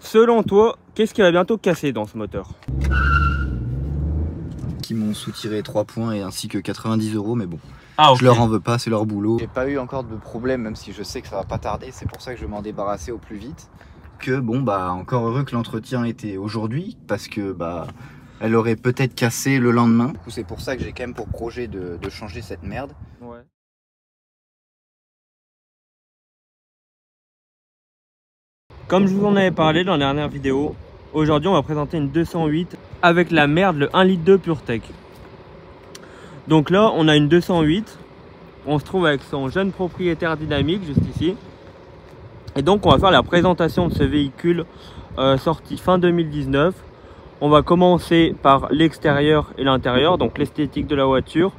selon toi, qu'est-ce qui va bientôt casser dans ce moteur? Qui m'ont soutiré 3 points et ainsi que 90 €, mais bon, Ah, okay. Je leur en veux pas, c'est leur boulot. J'ai pas eu encore de problème, même si je sais que ça va pas tarder, c'est pour ça que je vais m'en débarrasser au plus vite. Que bon, bah encore heureux que l'entretien était aujourd'hui, parce que bah elle aurait peut-être cassé le lendemain. Du coup, c'est pour ça que j'ai quand même pour projet de changer cette merde. Ouais. Comme je vous en avais parlé dans la dernière vidéo, aujourd'hui on va présenter une 208 avec la merde, le 1,2 litre PureTech. Donc là on a une 208, on se trouve avec son jeune propriétaire dynamique juste ici. Et donc on va faire la présentation de ce véhicule sorti fin 2019. On va commencer par l'extérieur et l'intérieur, donc l'esthétique de la voiture.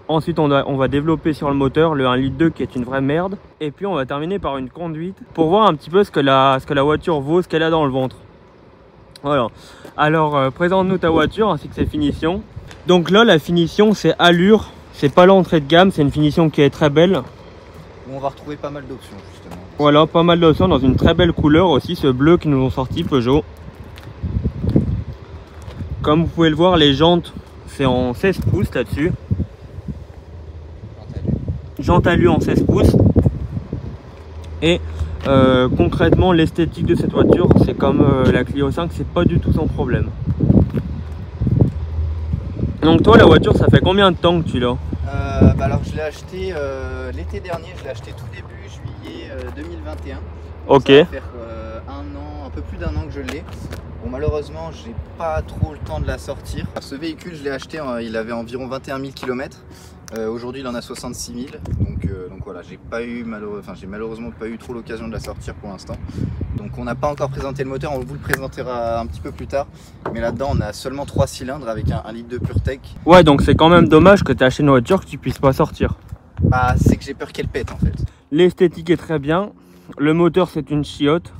Ensuite, on va développer sur le moteur, le 1,2 litre qui est une vraie merde. Et puis, on va terminer par une conduite pour voir un petit peu ce que la voiture vaut, ce qu'elle a dans le ventre. Voilà. Alors, présente-nous ta voiture ainsi que ses finitions. Donc là, la finition, c'est Allure. C'est pas l'entrée de gamme, c'est une finition qui est très belle. On va retrouver pas mal d'options, justement. Voilà, pas mal d'options dans une très belle couleur aussi, ce bleu qu'ils nous ont sorti, Peugeot. Comme vous pouvez le voir, les jantes, c'est en 16 pouces là-dessus. Jante Alu en 16 pouces. Et concrètement, l'esthétique de cette voiture, c'est comme la Clio 5, c'est pas du tout son problème. Donc toi, la voiture, ça fait combien de temps que tu l'as? Bah alors je l'ai acheté l'été dernier, je l'ai acheté tout début juillet 2021. Ok. Ça va faire un an, un peu plus d'un an que je l'ai. Bon, malheureusement, j'ai pas trop le temps de la sortir. Ce véhicule, je l'ai acheté, il avait environ 21 000 km. Aujourd'hui, il en a 66 000. Donc voilà, j'ai malheureusement pas eu trop l'occasion de la sortir pour l'instant. Donc on n'a pas encore présenté le moteur, on vous le présentera un petit peu plus tard. Mais là-dedans, on a seulement 3 cylindres avec un 1 litre de PureTech. Ouais, donc c'est quand même dommage que tu as acheté une voiture que tu puisses pas sortir. Bah, c'est que j'ai peur qu'elle pète en fait. L'esthétique est très bien. Le moteur, c'est une chiotte.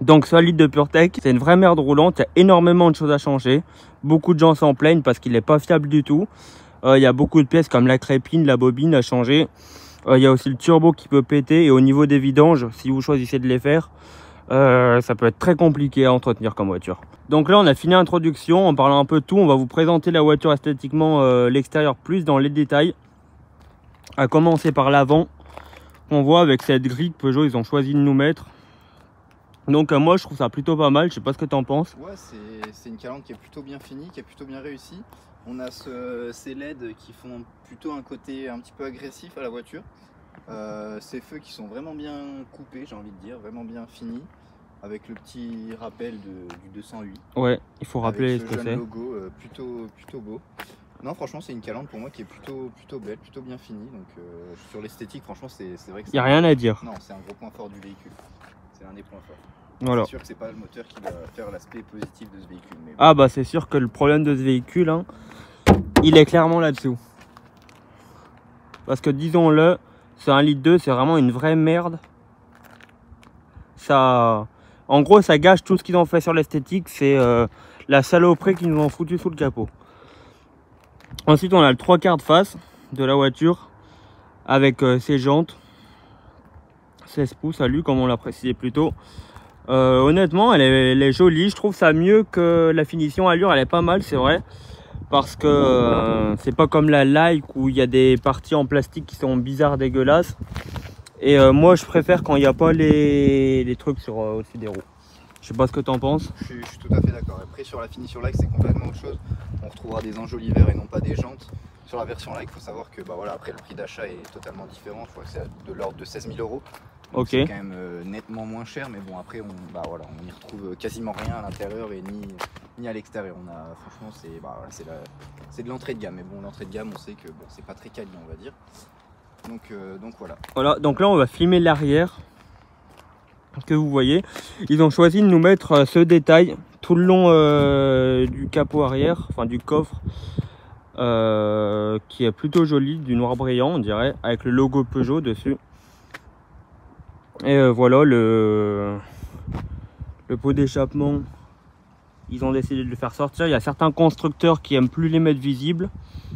Donc ce 1 litre de PureTech, c'est une vraie merde roulante. Il y a énormément de choses à changer. Beaucoup de gens s'en plaignent parce qu'il n'est pas fiable du tout. Il y a beaucoup de pièces comme la crépine, la bobine à changer. Il y a aussi le turbo qui peut péter. Et au niveau des vidanges, si vous choisissez de les faire, ça peut être très compliqué à entretenir comme voiture. Donc là, on a fini l'introduction. En parlant un peu de tout, on va vous présenter la voiture esthétiquement, l'extérieur plus dans les détails. À commencer par l'avant. On voit avec cette grille que Peugeot, ils ont choisi de nous mettre. Donc moi je trouve ça plutôt pas mal, je sais pas ce que tu en penses. Ouais, c'est une calandre qui est plutôt bien finie, qui est plutôt bien réussie. On a ces LED qui font plutôt un côté un petit peu agressif à la voiture. Ces feux qui sont vraiment bien coupés, j'ai envie de dire, vraiment bien finis. Avec le petit rappel du 208. Ouais, il faut rappeler ce que c'est. Le logo plutôt beau. Non, franchement, c'est une calandre pour moi qui est plutôt belle, plutôt bien finie. Donc sur l'esthétique, franchement, c'est vrai que il n'y a rien à dire. Non, c'est un gros point fort du véhicule. C'est l'un des points forts. Voilà. C'est sûr que c'est pas le moteur qui va faire l'aspect positif de ce véhicule. Mais bon. Ah bah c'est sûr que le problème de ce véhicule, hein, il est clairement là-dessous. Parce que disons-le, c'est 1,2 litre, c'est vraiment une vraie merde. Ça, en gros, ça gâche tout ce qu'ils ont fait sur l'esthétique. C'est la saloperie qu'ils nous ont foutu sous le capot. Ensuite, on a le 3/4 de face de la voiture avec ses jantes 16 pouces Alu, comme on l'a précisé plus tôt. Honnêtement, elle est jolie. Je trouve ça mieux que la finition Allure. Elle est pas mal, c'est vrai. Parce que c'est pas comme la Like où il y a des parties en plastique qui sont bizarres, dégueulasses. Et moi, je préfère quand il n'y a pas les trucs sur au-dessus des roues. Je sais pas ce que tu en penses. Je suis tout à fait d'accord. Après, sur la finition Like, c'est complètement autre chose. On retrouvera des enjoliveurs et non pas des jantes. Sur la version Like, il faut savoir que bah, voilà, après, le prix d'achat est totalement différent. Je crois que c'est de l'ordre de 16 000 €. Ok. C'est quand même nettement moins cher, mais bon, après, on y retrouve quasiment rien à l'intérieur et ni à l'extérieur. Franchement, c'est de l'entrée de gamme. Mais bon, l'entrée de gamme, on sait que bon, c'est pas très quali, on va dire. Donc voilà. Voilà, donc là, on va filmer l'arrière. Que vous voyez, ils ont choisi de nous mettre ce détail tout le long du capot arrière, enfin du coffre, qui est plutôt joli, du noir brillant on dirait, avec le logo Peugeot dessus. Et voilà, le pot d'échappement, ils ont décidé de le faire sortir. Il y a certains constructeurs qui aiment plus les mettre visibles.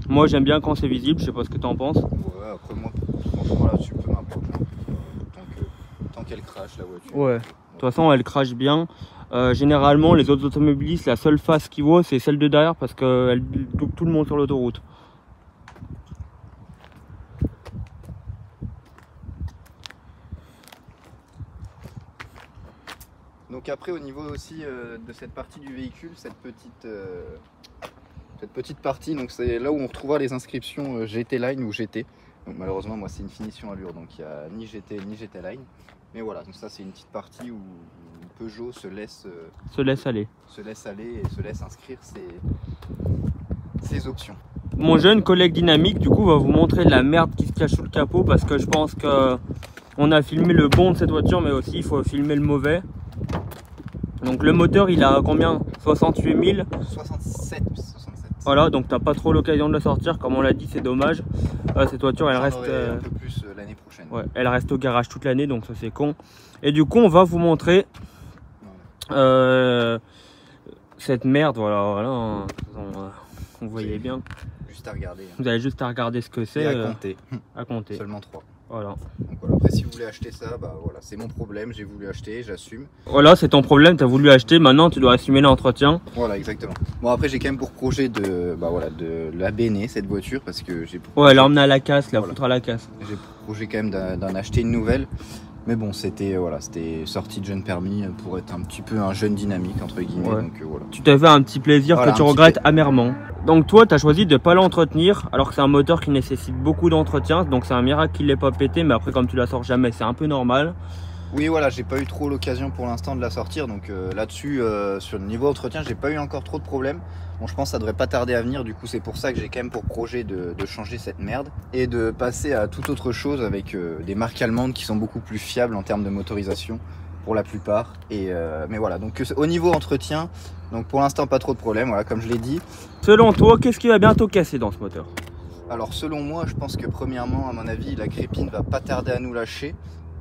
Moi j'aime bien quand c'est visible, je sais pas ce que tu en penses. Ouais, après moi, franchement là-dessus, peu m'importe. Tant qu'elle crache la voiture. Ouais, de toute façon elle crache bien. Généralement les autres automobilistes, la seule face qu'ils voient c'est celle de derrière parce qu'elle double tout le monde sur l'autoroute. Donc après au niveau aussi de cette partie du véhicule, cette petite partie, donc c'est là où on retrouvera les inscriptions GT Line ou GT. Donc malheureusement moi c'est une finition allure, donc il n'y a ni GT ni GT Line. Mais voilà, donc ça c'est une petite partie où Peugeot se laisse aller et se laisse inscrire ses options. Mon jeune collègue dynamique du coup va vous montrer la merde qui se cache sous le capot, parce que je pense que on a filmé le bon de cette voiture, mais aussi il faut filmer le mauvais. Donc le moteur il a combien? 68 000? 67. Voilà, donc t'as pas trop l'occasion de le sortir, comme on l'a dit, c'est dommage. Cette voiture elle reste un peu plus l'année prochaine. Ouais, elle reste au garage toute l'année, donc ça c'est con. Et du coup on va vous montrer cette merde, voilà, vous voyez bien. Juste à regarder. Vous avez juste à regarder ce que c'est. Et à compter. À compter. Seulement 3. Voilà. Donc voilà, après si vous voulez acheter ça, bah voilà, c'est mon problème, j'ai voulu acheter, j'assume. Voilà, c'est ton problème, tu as voulu acheter, maintenant tu dois assumer l'entretien. Voilà, exactement. Bon après j'ai quand même pour projet de la béner cette voiture, parce que j'ai pour projet... Ouais, l'emmener à la casse, la foutre à la casse. J'ai pour projet quand même d'en acheter une nouvelle. Mais bon, c'était sorti de jeune permis pour être un petit peu un jeune dynamique entre guillemets. Ouais. Donc voilà. Tu t'es fait un petit plaisir que tu regrettes amèrement. Donc toi, tu as choisi de ne pas l'entretenir, alors que c'est un moteur qui nécessite beaucoup d'entretien. Donc c'est un miracle qu'il l'ait pas pété, mais après comme tu la sors jamais, c'est un peu normal. Oui voilà, j'ai pas eu trop l'occasion pour l'instant de la sortir, donc là-dessus, sur le niveau entretien, j'ai pas eu encore trop de problèmes. Bon, je pense que ça devrait pas tarder à venir, du coup c'est pour ça que j'ai quand même pour projet de changer cette merde et de passer à toute autre chose avec des marques allemandes qui sont beaucoup plus fiables en termes de motorisation pour la plupart. Et mais voilà, donc au niveau entretien, donc pour l'instant pas trop de problèmes, voilà, comme je l'ai dit. Selon toi, qu'est-ce qui va bientôt casser dans ce moteur? Alors selon moi, je pense que premièrement, à mon avis, la crépine va pas tarder à nous lâcher.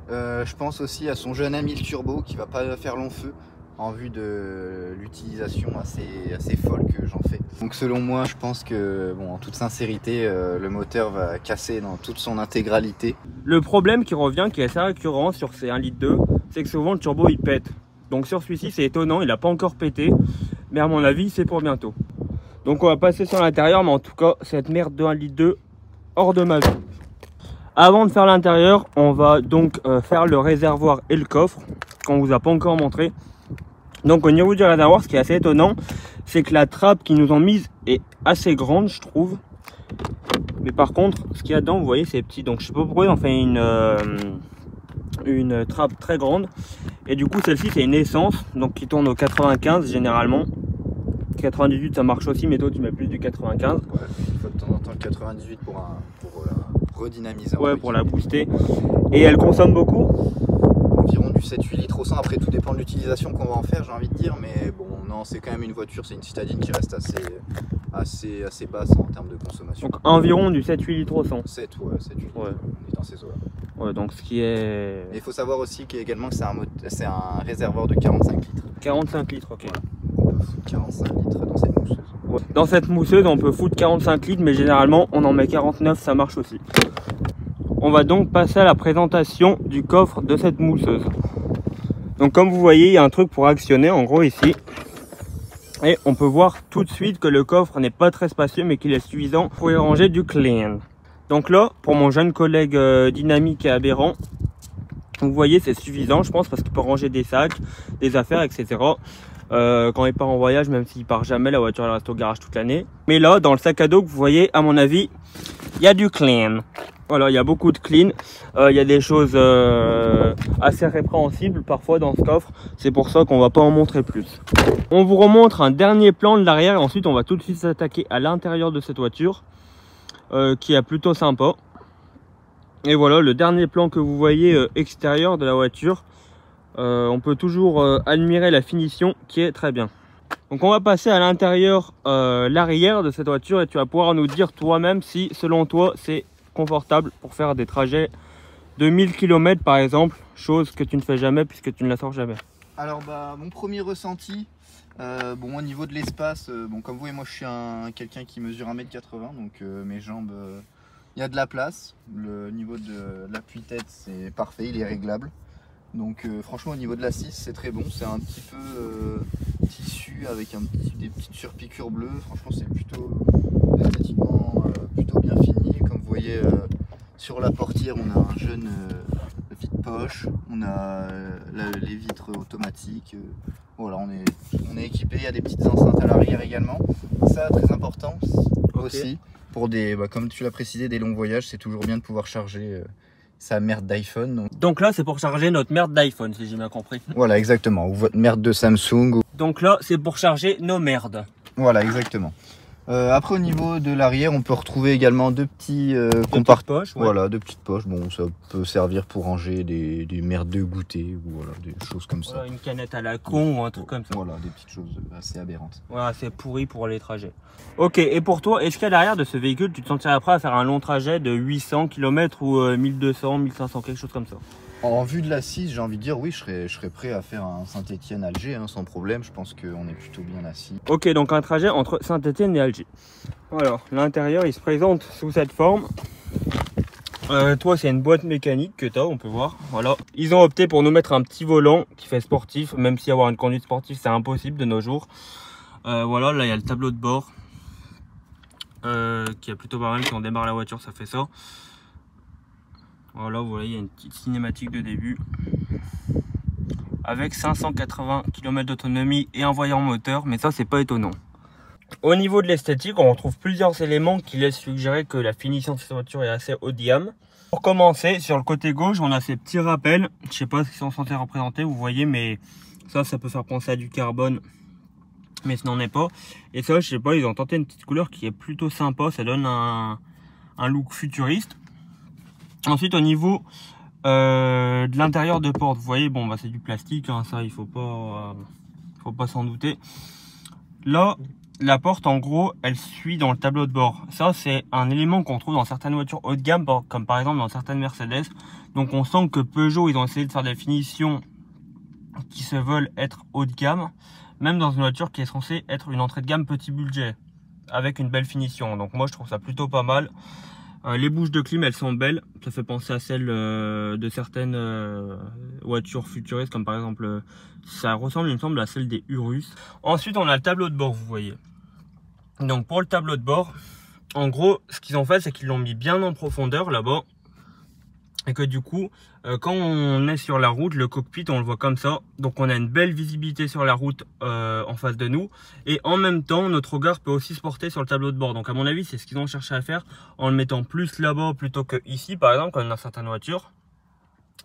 Je pense aussi à son jeune ami le turbo qui va pas faire long feu en vue de l'utilisation assez folle que j'en fais. Donc selon moi, je pense que, bon, en toute sincérité, le moteur va casser dans toute son intégralité. Le problème qui revient, qui est assez récurrent sur ces 1,2 litre, c'est que souvent le turbo il pète. Donc sur celui-ci c'est étonnant, il n'a pas encore pété, mais à mon avis c'est pour bientôt. Donc on va passer sur l'intérieur, mais en tout cas cette merde de 1,2 litre hors de ma vue. Avant de faire l'intérieur, on va donc faire le réservoir et le coffre qu'on vous a pas encore montré. Donc au niveau du réservoir, ce qui est assez étonnant, c'est que la trappe qu'ils nous ont mise est assez grande, je trouve. Mais par contre, ce qu'il y a dedans, vous voyez, c'est petit. Donc je sais pas pourquoi ils ont fait une trappe très grande. Et du coup, celle-ci, c'est une essence, donc qui tourne au 95 généralement. 98, ça marche aussi, mais toi, tu mets plus du 95. Ouais, il faut de temps en temps le 98 pour redynamiser. Ouais, pour la booster. Et elle consomme beaucoup? Environ du 7-8 litres au 100. Après, tout dépend de l'utilisation qu'on va en faire, j'ai envie de dire. Mais bon, non, c'est quand même une voiture, c'est une citadine qui reste assez basse en termes de consommation. Donc environ du 7-8 litres au 100. 7, ouais, 7-8 litres. Ouais. On est dans ces eaux-là. Ouais, donc ce qui est... Et il faut savoir aussi qu'également c'est un réservoir de 45 litres. 45 litres, ok. Voilà. On peut foutre 45 litres dans cette mousseuse. Ouais. Dans cette mousseuse, on peut foutre 45 litres, mais généralement, on en met 49, ça marche aussi. On va donc passer à la présentation du coffre de cette mousseuse. Donc comme vous voyez, il y a un truc pour actionner, en gros ici. Et on peut voir tout de suite que le coffre n'est pas très spacieux, mais qu'il est suffisant pour y ranger du clean. Donc là, pour mon jeune collègue dynamique et aberrant, vous voyez, c'est suffisant, je pense, parce qu'il peut ranger des sacs, des affaires, etc. Quand il part en voyage, même s'il part jamais, la voiture elle reste au garage toute l'année. Mais là, dans le sac à dos que vous voyez, à mon avis, il y a du clean. Voilà, il y a beaucoup de clean. Il y a des choses assez répréhensibles parfois dans ce coffre. C'est pour ça qu'on va pas en montrer plus. On vous remontre un dernier plan de l'arrière et ensuite on va tout de suite s'attaquer à l'intérieur de cette voiture qui est plutôt sympa. Et voilà le dernier plan que vous voyez extérieur de la voiture. On peut toujours admirer la finition qui est très bien. Donc on va passer à l'intérieur, l'arrière de cette voiture, et tu vas pouvoir nous dire toi-même si selon toi c'est confortable pour faire des trajets de 1000 km par exemple, chose que tu ne fais jamais puisque tu ne la sors jamais. Alors bah mon premier ressenti, bon au niveau de l'espace, bon comme vous et moi je suis quelqu'un qui mesure 1m80, donc mes jambes, il y a de la place. Le niveau de l'appui-tête c'est parfait, il est réglable. Donc franchement au niveau de l'assise c'est très bon, c'est un petit peu tissu avec des petites surpiqûres bleues, franchement c'est plutôt esthétiquement plutôt bien fini. Comme vous voyez sur la portière on a un jeune vide-poche, on a les vitres automatiques, voilà on est équipé, il y a des petites enceintes à l'arrière également, ça très important aussi pour des, comme tu l'as précisé, des longs voyages, c'est toujours bien de pouvoir charger sa merde d'iPhone. Donc là, c'est pour charger notre merde d'iPhone, si j'ai bien compris. Voilà, exactement. Ou votre merde de Samsung. Donc là, c'est pour charger nos merdes. Voilà, exactement. Après, au niveau de l'arrière, on peut retrouver également deux petits compartiments. Ouais. Voilà, deux petites poches. Bon, ça peut servir pour ranger des merdes de goûter ou voilà, des choses comme ça. Une canette à la con ou un truc comme ça. Voilà, des petites choses assez aberrantes. Voilà, c'est pourri pour les trajets. Ok, et pour toi, est-ce qu'à l'arrière de ce véhicule, tu te sentirais prêt à faire un long trajet de 800 km ou 1200, 1500, quelque chose comme ça? En vue de l'assise, j'ai envie de dire oui, je serais prêt à faire un Saint-Étienne-Alger hein, sans problème. Je pense qu'on est plutôt bien assis. Ok, donc un trajet entre Saint-Étienne et Alger. Alors, l'intérieur, il se présente sous cette forme. Toi, c'est une boîte mécanique que tu as, on peut voir. Voilà. Ils ont opté pour nous mettre un petit volant qui fait sportif, même si avoir une conduite sportive, c'est impossible de nos jours. Voilà, là, il y a le tableau de bord qui est plutôt pas mal. Si on démarre la voiture, ça fait ça. Voilà, vous voyez, il y a une petite cinématique de début avec 580 km d'autonomie et un voyant moteur, mais ça, c'est pas étonnant. Au niveau de l'esthétique, on retrouve plusieurs éléments qui laissent suggérer que la finition de cette voiture est assez haut de gamme. Pour commencer, sur le côté gauche, on a ces petits rappels. Je sais pas ce qu'ils sont censés représenter, vous voyez, mais ça peut faire penser à du carbone, mais ce n'en est pas. Et ça, je sais pas, ils ont tenté une petite couleur qui est plutôt sympa, ça donne un look futuriste. Ensuite, au niveau de l'intérieur de porte, vous voyez, bon, bah, c'est du plastique, hein, ça, il faut pas s'en douter. Là, la porte, en gros, elle suit dans le tableau de bord. Ça, c'est un élément qu'on trouve dans certaines voitures haut de gamme, comme par exemple dans certaines Mercedes. Donc, on sent que Peugeot, ils ont essayé de faire des finitions qui se veulent être haut de gamme, même dans une voiture qui est censée être une entrée de gamme petit budget, avec une belle finition. Donc, moi, je trouve ça plutôt pas mal. Les bouches de clim, elles sont belles. Ça fait penser à celles de certaines voitures futuristes, comme par exemple, ça ressemble, il me semble, à celle des Urus. Ensuite, on a le tableau de bord, vous voyez. Donc, pour le tableau de bord, en gros, ce qu'ils ont fait, c'est qu'ils l'ont mis bien en profondeur là-bas. Et que du coup, quand on est sur la route, le cockpit, on le voit comme ça. Donc, on a une belle visibilité sur la route en face de nous. Et en même temps, notre regard peut aussi se porter sur le tableau de bord. Donc, à mon avis, c'est ce qu'ils ont cherché à faire en le mettant plus là-bas plutôt que ici, par exemple, comme dans certaines voitures.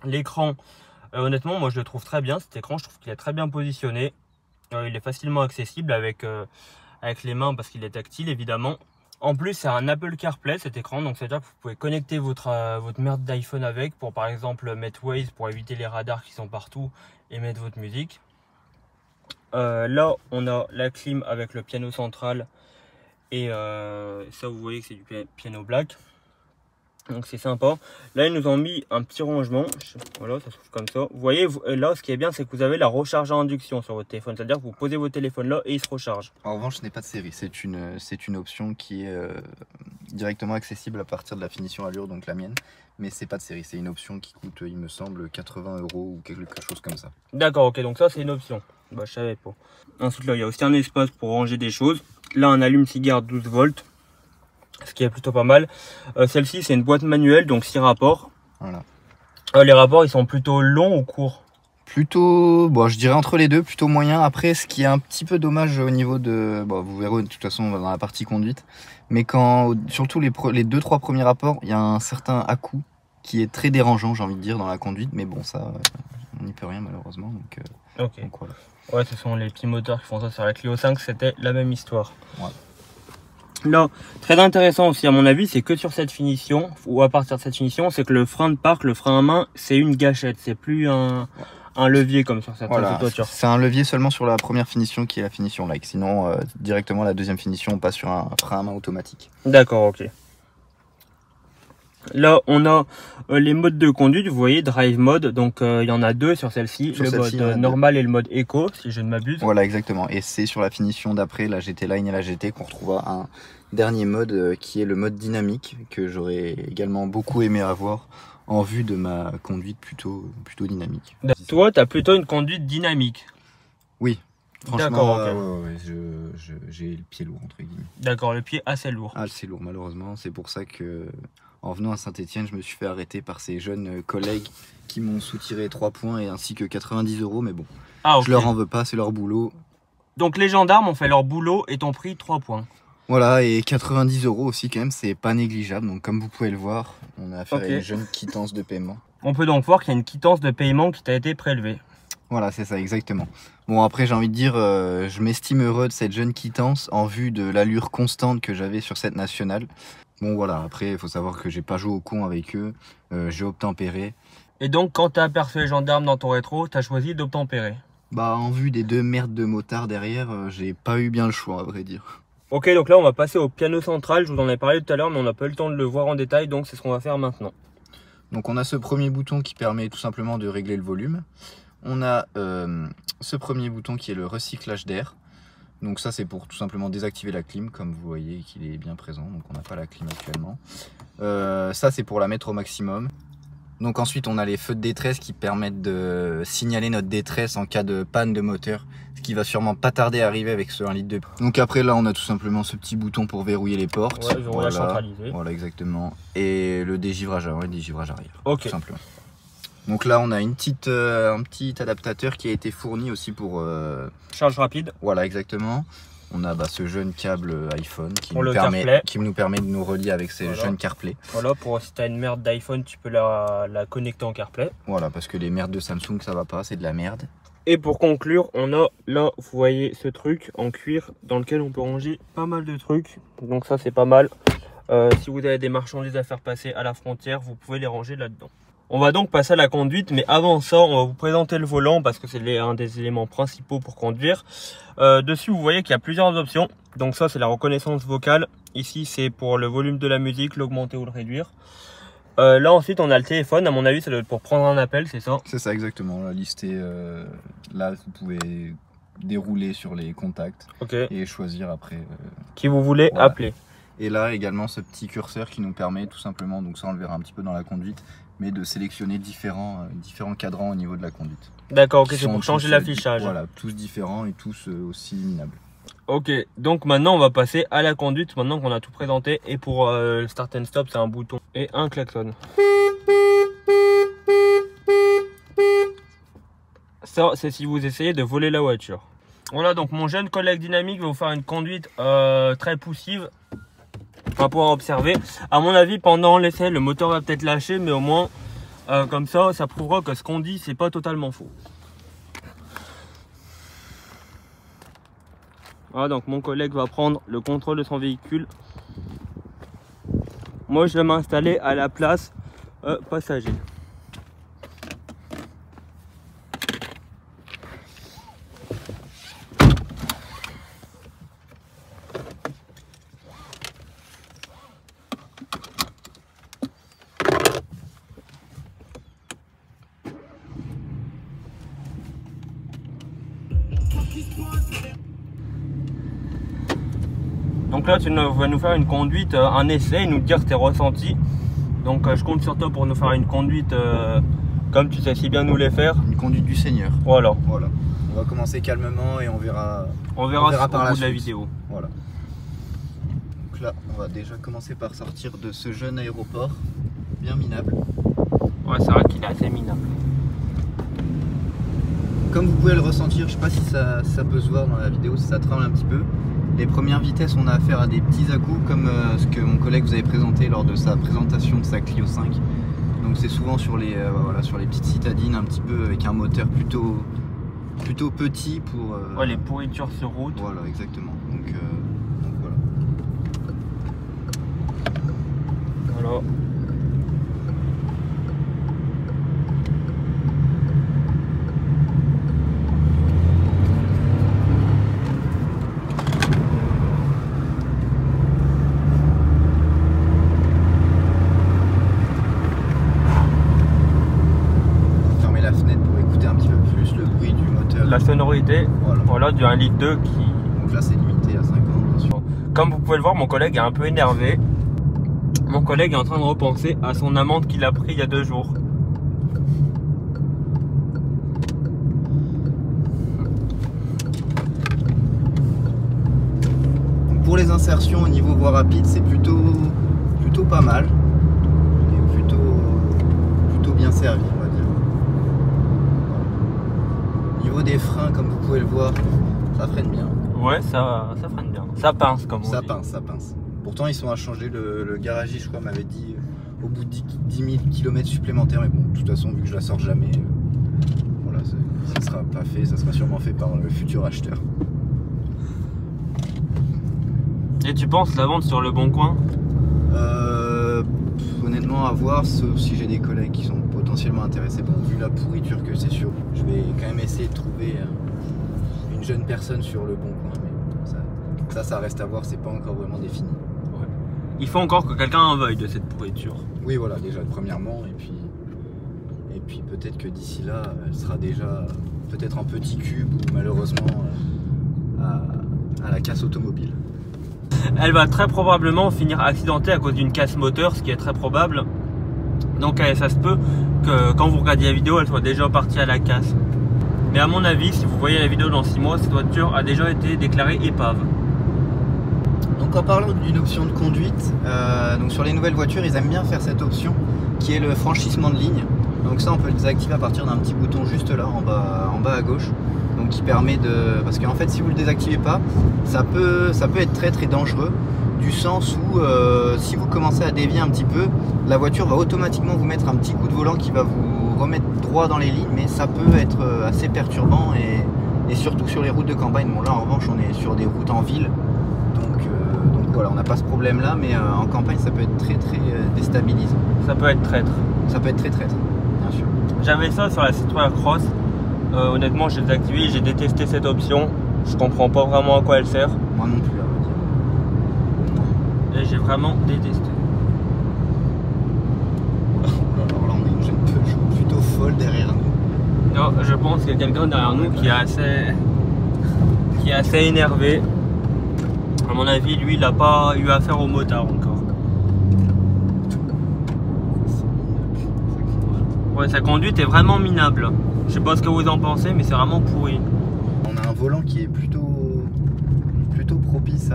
L'écran, honnêtement, moi, je le trouve très bien. Cet écran, je trouve qu'il est très bien positionné. Il est facilement accessible avec les mains parce qu'il est tactile, évidemment. En plus, c'est un Apple CarPlay cet écran, donc c'est-à-dire que vous pouvez connecter votre merde d'iPhone avec pour par exemple mettre Waze pour éviter les radars qui sont partout et mettre votre musique. Là, on a la clim avec le piano central et ça, vous voyez que c'est du piano black. Donc c'est sympa. Là, ils nous ont mis un petit rangement. Voilà, ça se trouve comme ça. Vous voyez, là, ce qui est bien, c'est que vous avez la recharge à induction sur votre téléphone. C'est-à-dire que vous posez votre téléphone là et il se recharge. En revanche, ce n'est pas de série. C'est une option qui est directement accessible à partir de la finition Allure, donc la mienne. Mais c'est pas de série. C'est une option qui coûte, il me semble, 80 € ou quelque chose comme ça. D'accord, ok. Donc ça, c'est une option. Bah, je savais pas. Ensuite, là, il y a aussi un espace pour ranger des choses. Là, un allume-cigare 12 volts. Ce qui est plutôt pas mal. Celle-ci, c'est une boîte manuelle, donc 6 rapports. Voilà. Les rapports, ils sont plutôt longs ou courts? Plutôt, bon, je dirais entre les deux, plutôt moyen. Après, ce qui est un petit peu dommage au niveau de... Bon, vous verrez de toute façon dans la partie conduite. Mais quand, surtout les 2-3 premiers rapports, il y a un certain à-coup qui est très dérangeant, j'ai envie de dire, dans la conduite. Mais bon, ça, on n'y peut rien malheureusement. Donc, ok. Donc, voilà. Ouais, ce sont les petits moteurs qui font ça sur la Clio 5, c'était la même histoire. Ouais. Là, très intéressant aussi à mon avis, c'est que sur cette finition, ou à partir de cette finition, c'est que le frein de parc, le frein à main, c'est une gâchette, c'est plus un levier comme sur certaines voitures. C'est un levier seulement sur la première finition qui est la finition like, sinon directement la deuxième finition on passe sur un frein à main automatique. D'accord, ok. Là, on a les modes de conduite. Vous voyez, drive mode. Donc, il y en a deux sur celle-ci. Le mode normal et le mode éco, si je ne m'abuse. Voilà, exactement. Et c'est sur la finition d'après, la GT Line et la GT, qu'on retrouvera un dernier mode qui est le mode dynamique, que j'aurais également beaucoup aimé avoir en vue de ma conduite plutôt dynamique. Toi, tu as plutôt une conduite dynamique. Oui. Franchement, j'ai le pied lourd, entre guillemets. D'accord, le pied assez lourd. Ah, c'est lourd, malheureusement. C'est pour ça que, en venant à Saint-Etienne, je me suis fait arrêter par ces jeunes collègues qui m'ont soutiré 3 points et ainsi que 90 €. Mais bon, je leur en veux pas, c'est leur boulot. Donc les gendarmes ont fait leur boulot et t'ont pris 3 points. Voilà, et 90 € aussi, quand même, c'est pas négligeable. Donc, comme vous pouvez le voir, on a affaire à une jeune quittance de paiement. On peut donc voir qu'il y a une quittance de paiement qui t'a été prélevée. Voilà, c'est ça, exactement. Bon, après, j'ai envie de dire, je m'estime heureux de cette jeune quittance en vue de l'allure constante que j'avais sur cette nationale. Bon, voilà, après, il faut savoir que j'ai pas joué au con avec eux, j'ai obtempéré. Et donc, quand t'as aperçu les gendarmes dans ton rétro, t'as choisi d'obtempérer? Bah, en vue des 2 merdes de motards derrière, j'ai pas eu bien le choix, à vrai dire. Ok, donc là, on va passer au piano central. Je vous en ai parlé tout à l'heure, mais on n'a pas eu le temps de le voir en détail, donc c'est ce qu'on va faire maintenant. Donc, on a ce premier bouton qui permet tout simplement de régler le volume. On a ce premier bouton qui est le recyclage d'air. Donc ça c'est pour tout simplement désactiver la clim, comme vous voyez qu'il est bien présent, donc on n'a pas la clim actuellement. Ça c'est pour la mettre au maximum. Donc ensuite on a les feux de détresse qui permettent de signaler notre détresse en cas de panne de moteur, ce qui va sûrement pas tarder à arriver avec ce 1 litre de. Donc après là on a tout simplement ce petit bouton pour verrouiller les portes. Ouais, verrouillage centralisé. Voilà exactement. Et le dégivrage avant et le dégivrage arrière. Ok. Tout simplement. Donc là on a un petit adaptateur qui a été fourni aussi pour charge rapide. Voilà exactement. On a ce jeune câble iPhone qui nous permet de nous relier avec ces jeunes CarPlay. Voilà, pour si tu as une merde d'iPhone, tu peux la connecter en CarPlay. Voilà, parce que les merdes de Samsung ça va pas, c'est de la merde. Et pour conclure, on a là, vous voyez ce truc en cuir dans lequel on peut ranger pas mal de trucs. Donc ça c'est pas mal. Si vous avez des marchandises à faire passer à la frontière, vous pouvez les ranger là-dedans. On va donc passer à la conduite, mais avant ça, on va vous présenter le volant parce que c'est un des éléments principaux pour conduire. Dessus, vous voyez qu'il y a plusieurs options. Donc ça, c'est la reconnaissance vocale. Ici, c'est pour le volume de la musique, l'augmenter ou le réduire. Là, ensuite, on a le téléphone. À mon avis, ça doit être pour prendre un appel, c'est ça? C'est ça, exactement. La liste est, là, vous pouvez dérouler sur les contacts et choisir après qui vous voulez appeler. Et là, également, ce petit curseur qui nous permet tout simplement, donc ça, on le verra un petit peu dans la conduite, mais de sélectionner différents cadrans au niveau de la conduite. D'accord, ok, c'est pour changer l'affichage. Voilà, tous différents et tous aussi minables. Ok, donc maintenant on va passer à la conduite, maintenant qu'on a tout présenté. Et pour start and stop, c'est un bouton et un klaxon. Ça, c'est si vous essayez de voler la voiture. Voilà, donc mon jeune collègue dynamique va vous faire une conduite très poussive. On va pouvoir observer. À mon avis, pendant l'essai, le moteur va peut-être lâcher, mais au moins, comme ça prouvera que ce qu'on dit, c'est pas totalement faux. Voilà, donc mon collègue va prendre le contrôle de son véhicule. Moi, je vais m'installer à la place passager. Donc là, tu vas nous faire une conduite, un essai, et nous dire tes ressentis. Donc je compte sur toi pour nous faire une conduite comme tu sais si bien nous les faire. Une conduite du Seigneur. Voilà. Voilà. On va commencer calmement et on verra par la bout de la vidéo. Voilà. Donc là, on va déjà commencer par sortir de ce jeune aéroport bien minable. Ouais, c'est vrai qu'il est assez minable. Comme vous pouvez le ressentir, je sais pas si ça peut se voir dans la vidéo, si ça tremble un petit peu. Les premières vitesses, on a affaire à des petits à-coups comme ce que mon collègue vous avait présenté lors de sa présentation de sa Clio 5. Donc c'est souvent sur les petites citadines un petit peu avec un moteur plutôt petit pour... Ouais, les pourritures sur route. Voilà, exactement. Donc voilà. Voilà. sonorité. Voilà, du 1,2 litre qui... Donc là c'est limité à 50 bien sûr. Comme vous pouvez le voir, mon collègue est un peu énervé. Mon collègue est en train de repenser à son amende qu'il a pris il y a 2 jours. Donc pour les insertions au niveau voie rapide, c'est plutôt pas mal. Et plutôt bien servi, on va dire. Au niveau des freins, comme vous pouvez le voir, ça freine bien. Ouais, ça freine bien. Ça pince, comme on dit. Ça pince. Pourtant, ils sont à changer. Le garagiste, je crois, m'avait dit au bout de 10 000 km supplémentaires. Mais bon, de toute façon, vu que je la sors jamais, voilà, ça sera pas fait. Ça sera sûrement fait par le futur acheteur. Et tu penses la vendre sur le bon coin? Honnêtement, à voir, sauf si j'ai des collègues qui sont potentiellement intéressés. Bon, vu la pourriture que c'est sûr, je vais quand même essayer de trouver une jeune personne sur le bon coin. Mais ça reste à voir, c'est pas encore vraiment défini. Ouais. Il faut encore que quelqu'un en veuille de cette pourriture. Oui, voilà, déjà premièrement, et puis peut-être que d'ici là, elle sera déjà peut-être en petit cube ou malheureusement à la casse automobile. Elle va très probablement finir accidentée à cause d'une casse moteur, ce qui est très probable. Donc ça se peut que quand vous regardez la vidéo, elle soit déjà partie à la casse. Mais à mon avis, si vous voyez la vidéo dans 6 mois, cette voiture a déjà été déclarée épave. Donc en parlant d'une option de conduite, donc sur les nouvelles voitures, ils aiment bien faire cette option qui est le franchissement de ligne. Donc ça, on peut le désactiver à partir d'un petit bouton juste là, en bas à gauche. Donc qui permet de... Parce qu'en fait, si vous ne le désactivez pas, ça peut être très dangereux. Du sens où si vous commencez à dévier un petit peu, la voiture va automatiquement vous mettre un petit coup de volant qui va vous remettre droit dans les lignes. Mais ça peut être assez perturbant et surtout sur les routes de campagne. Bon là en revanche, on est sur des routes en ville. Donc voilà, on n'a pas ce problème là, mais en campagne ça peut être très déstabilisant. Ça peut être traître. Ça peut être très traître, bien sûr. J'avais ça sur la Citroën Cross. Honnêtement, j'ai désactivé, j'ai détesté cette option. Je comprends pas vraiment à quoi elle sert. Moi non plus, à vrai dire. Et j'ai vraiment détesté. Alors là, on est une jeune Peugeot plutôt folle derrière nous. Non, je pense qu'il y a quelqu'un derrière nous qui est assez énervé. À mon avis, lui, il n'a pas eu affaire au motard encore. Ouais, sa conduite est vraiment minable. Je sais pas ce que vous en pensez, mais c'est vraiment pourri. On a un volant qui est plutôt propice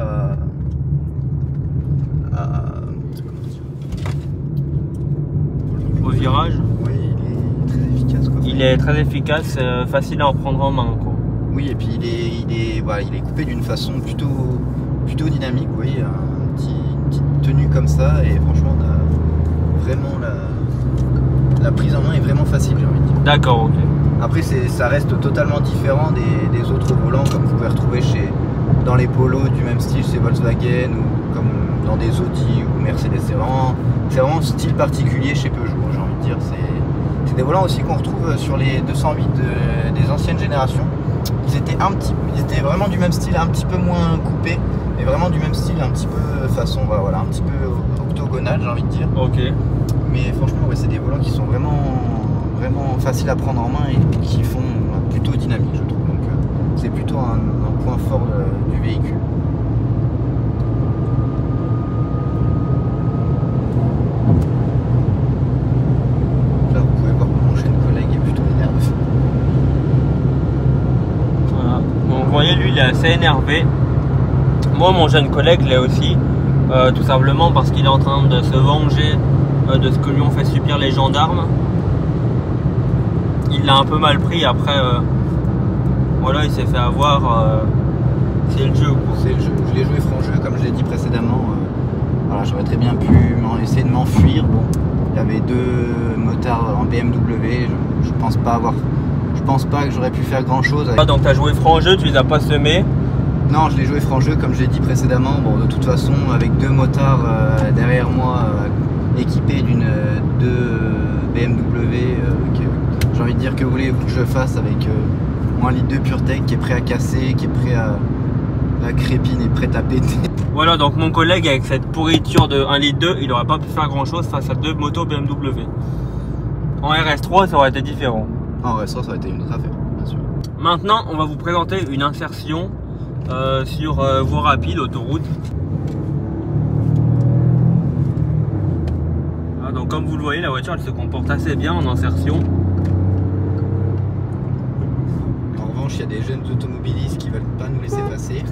au virage. Oui, il est très efficace, quoi. Il est très efficace, facile à en prendre en main, quoi. Oui, et puis il est coupé d'une façon plutôt dynamique. Vous voyez, une petite tenue comme ça, et franchement, vraiment la prise en main est vraiment facile, j'ai envie de dire. D'accord, ok. Après, ça reste totalement différent des autres volants, comme vous pouvez retrouver dans les polos du même style chez Volkswagen ou comme dans des Audi ou Mercedes. C'est vraiment style particulier chez Peugeot, j'ai envie de dire. C'est des volants aussi qu'on retrouve sur les 208 des anciennes générations. Ils étaient vraiment du même style, un petit peu moins coupé, mais vraiment du même style, un petit peu façon, voilà, un petit peu octogonal, j'ai envie de dire. Ok. Mais franchement, ouais, c'est des volants qui sont vraiment faciles à prendre en main et qui font plutôt dynamique, je trouve. Donc c'est plutôt un point fort du véhicule. Là, vous pouvez voir que mon jeune collègue est plutôt énervé. Voilà. Bon, vous voyez, lui, il est assez énervé. Moi, mon jeune collègue l'est aussi. Tout simplement parce qu'il est en train de se venger de ce que lui ont fait subir les gendarmes. Il l'a un peu mal pris, après voilà, il s'est fait avoir. C'est le jeu, quoi. C'est le jeu. Je l'ai joué franc jeu, comme je l'ai dit précédemment. Voilà, j'aurais très bien pu essayer de m'enfuir. Bon, il y avait 2 motards en BMW. Je pense pas que j'aurais pu faire grand chose. Ah, donc tu as joué franc jeu, tu les as pas semés? Non, je l'ai joué franc jeu, comme je l'ai dit précédemment. Bon, de toute façon, avec 2 motards derrière moi, équipés d'une 2 BMW, j'ai envie de dire, que voulez-vous que je fasse avec mon 1,2 litre PureTech qui est prêt à casser, qui est prêt à crépiner et prêt à péter. Voilà, donc mon collègue avec cette pourriture de 1,2 litre, il n'aurait pas pu faire grand chose face à 2 motos BMW. En RS3, ça aurait été différent. En RS3, ça aurait été une autre affaire, bien sûr. Maintenant, on va vous présenter une insertion sur voie rapide, autoroute. Ah, donc comme vous le voyez, la voiture elle se comporte assez bien en insertion. En revanche, il y a des jeunes automobilistes qui veulent pas nous laisser passer.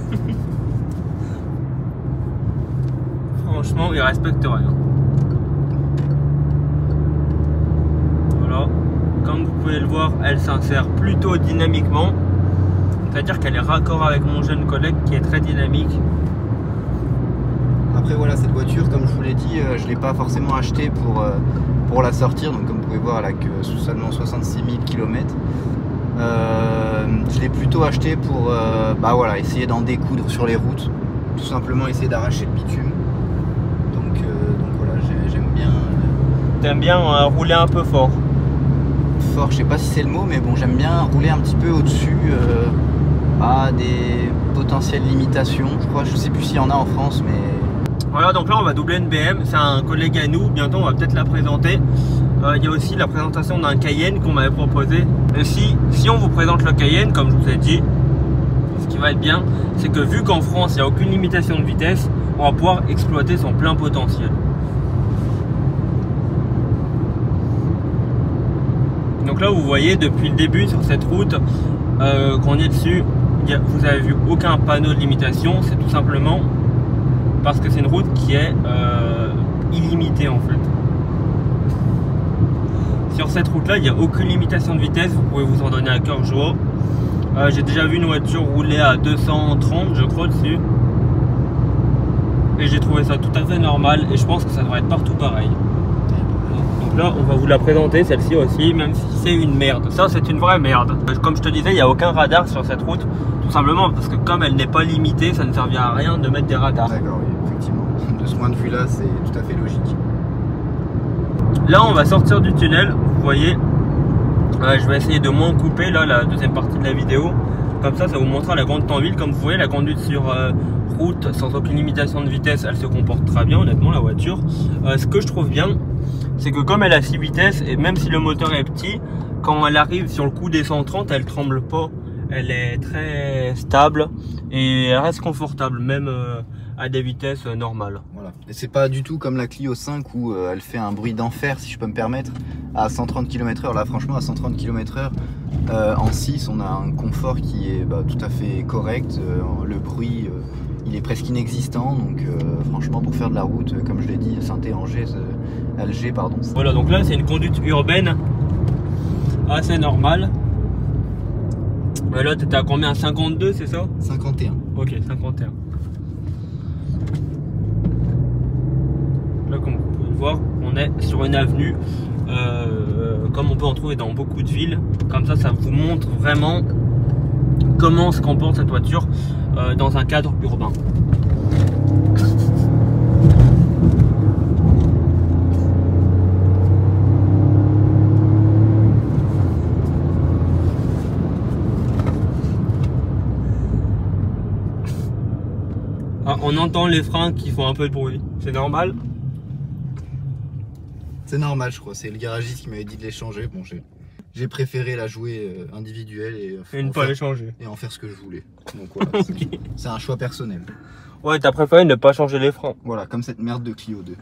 Franchement, ils respectent rien. Voilà. Comme vous pouvez le voir, elle s'insère plutôt dynamiquement. C'est-à-dire qu'elle est raccord avec mon jeune collègue qui est très dynamique. Après voilà, cette voiture, comme je vous l'ai dit, je ne l'ai pas forcément achetée pour la sortir. Donc comme vous pouvez voir, elle a que seulement 66 000 km. Je l'ai plutôt acheté pour voilà, essayer d'en découdre sur les routes. Tout simplement essayer d'arracher le bitume. Donc voilà, j'aime bien... T'aimes bien rouler un peu fort? Fort, je sais pas si c'est le mot, mais bon, j'aime bien rouler un petit peu au-dessus des potentielles limitations. Je crois, je sais plus s'il y en a en France, mais... Voilà, donc là on va doubler une BM, c'est un collègue à nous, bientôt on va peut-être la présenter. Il y a aussi la présentation d'un Cayenne qu'on m'avait proposé. Et si on vous présente le Cayenne, comme je vous ai dit, ce qui va être bien, c'est que vu qu'en France il n'y a aucune limitation de vitesse, on va pouvoir exploiter son plein potentiel. Donc là vous voyez depuis le début sur cette route, quand on est dessus, vous avez vu aucun panneau de limitation, c'est tout simplement parce que c'est une route qui est illimitée en fait. Sur cette route là il n'y a aucune limitation de vitesse, vous pouvez vous en donner à cœur joie. J'ai déjà vu une voiture rouler à 230 je crois dessus. Et j'ai trouvé ça tout à fait normal et je pense que ça devrait être partout pareil. Donc là on va vous la présenter celle-ci aussi, même si c'est une merde. Ça c'est une vraie merde. Comme je te disais, il n'y a aucun radar sur cette route. Tout simplement parce que comme elle n'est pas limitée, ça ne servira à rien de mettre des radars. D'accord, oui, effectivement. De ce point de vue là, c'est tout à fait logique. Là on va sortir du tunnel, vous voyez. Je vais essayer de moins couper là la deuxième partie de la vidéo. Comme ça vous montrera la conduite en ville. Comme vous voyez, la conduite sur route sans aucune limitation de vitesse, elle se comporte très bien honnêtement la voiture. Ce que je trouve bien, c'est que comme elle a 6 vitesses et même si le moteur est petit, quand elle arrive sur le coup des 130, elle tremble pas. Elle est très stable et elle reste confortable même à des vitesses normales. Voilà. Et c'est pas du tout comme la Clio 5 où elle fait un bruit d'enfer, si je peux me permettre, à 130 km/h. Là franchement à 130 km/h en 6 on a un confort qui est tout à fait correct. Le bruit il est presque inexistant, donc franchement pour faire de la route, comme je l'ai dit, Alger pardon. Voilà, donc là c'est une conduite urbaine assez normale. Là t'étais à combien? 52 c'est ça? 51. Ok, 51. Là comme vous pouvez le voir, on est sur une avenue comme on peut en trouver dans beaucoup de villes. Comme ça vous montre vraiment comment se comporte cette voiture dans un cadre urbain. Ah, on entend les freins qui font un peu de bruit, c'est normal? C'est normal je crois, c'est le garagiste qui m'avait dit de les changer. Bon, j'ai préféré la jouer individuelle et ne pas les changer. Et en faire ce que je voulais. Donc voilà, okay. C'est un choix personnel. Ouais, t'as préféré ne pas changer les freins. Voilà, comme cette merde de Clio 2.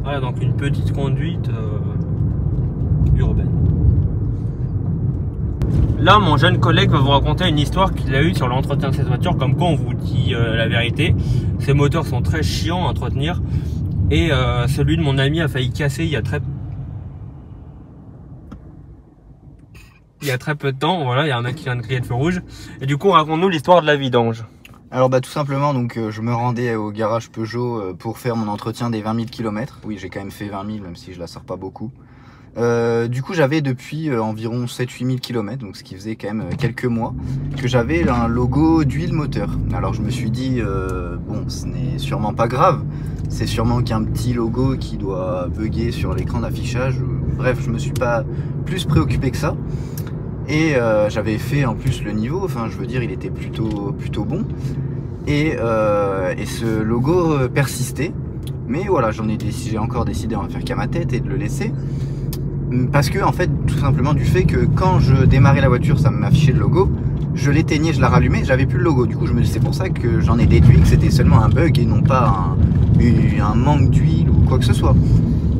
Voilà, donc une petite conduite urbaine. Là, mon jeune collègue va vous raconter une histoire qu'il a eue sur l'entretien de cette voiture. Comme quoi, on vous dit la vérité. Ces moteurs sont très chiants à entretenir. Et celui de mon ami a failli casser il y a très peu de temps. Voilà, il y a un mec qui vient de crier de feu rouge. Et du coup, raconte-nous l'histoire de la vidange. Alors tout simplement, donc je me rendais au garage Peugeot pour faire mon entretien des 20 000 km. Oui, j'ai quand même fait 20 000, même si je la sors pas beaucoup. Du coup, j'avais depuis environ 7-8 000 km, donc ce qui faisait quand même quelques mois, que j'avais un logo d'huile moteur. Alors je me suis dit, bon, ce n'est sûrement pas grave, c'est sûrement qu'il y a un petit logo qui doit bugger sur l'écran d'affichage. Bref, je me suis pas plus préoccupé que ça. Et j'avais fait en plus le niveau, enfin je veux dire il était plutôt bon. Et ce logo persistait. Mais voilà, j'ai encore décidé d'en faire qu'à ma tête et de le laisser. Parce que en fait, tout simplement du fait que quand je démarrais la voiture, ça m'affichait le logo. Je l'éteignais, je la rallumais, j'avais plus le logo. Du coup, c'est pour ça que j'en ai déduit que c'était seulement un bug et non pas un manque d'huile ou quoi que ce soit.